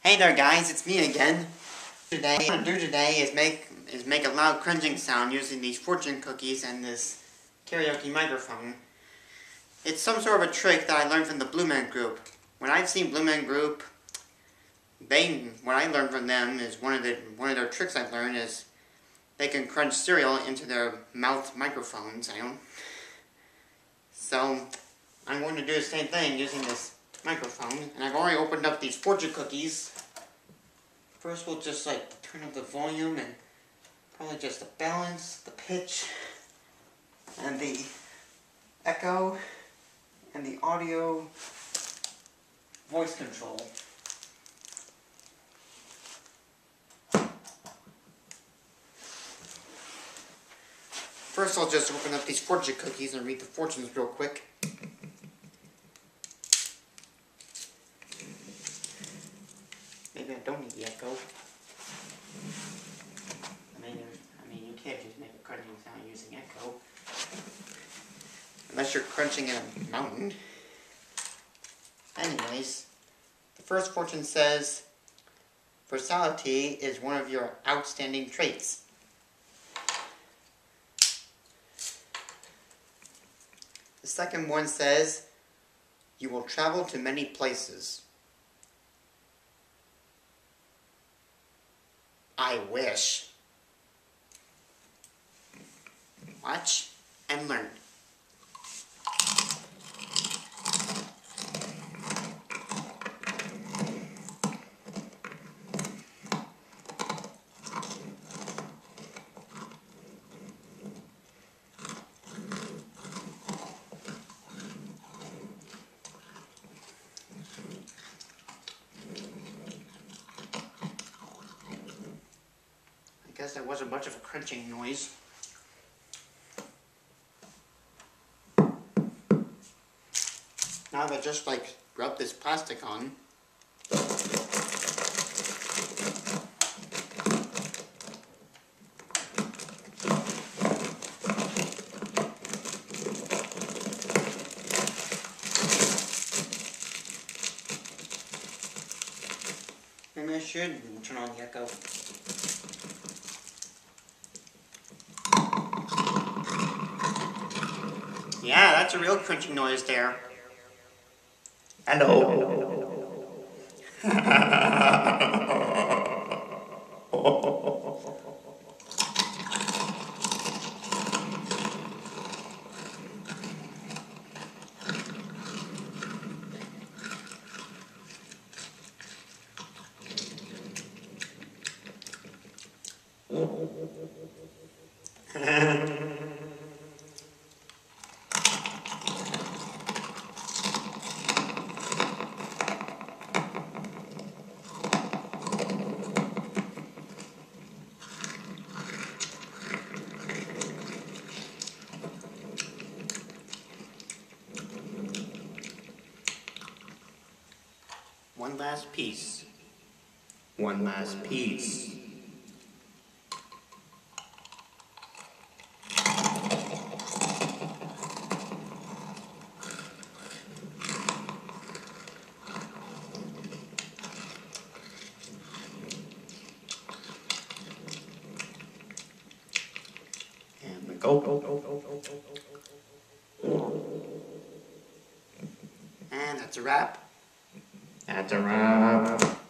Hey there guys, it's me again. What I'm going to do today is make a loud crunching sound using these fortune cookies and this karaoke microphone. It's some sort of a trick that I learned from the Blue Man Group. When I've seen Blue Man Group, what I learned from them is one of their tricks I've learned is they can crunch cereal into their mouth microphones. So I'm going to do the same thing using this microphone, and I've already opened up these fortune cookies. First we'll just turn up the volume and probably just the balance, the pitch, and the echo, and the audio voice control. First I'll just open up these fortune cookies and read the fortunes real quick. Maybe I don't need the echo. I mean, you can't just make a crunching sound using echo. Unless you're crunching in a mountain. Anyways, the first fortune says, versatility is one of your outstanding traits. The second one says, you will travel to many places. I wish. Watch and learn. I guess that wasn't much of a crunching noise. Now that I just rub this plastic on. Maybe I should turn on the echo. Yeah, that's a real crunching noise there. Hello. One last piece. One last piece. And we go. And that's a wrap. That's a wrap.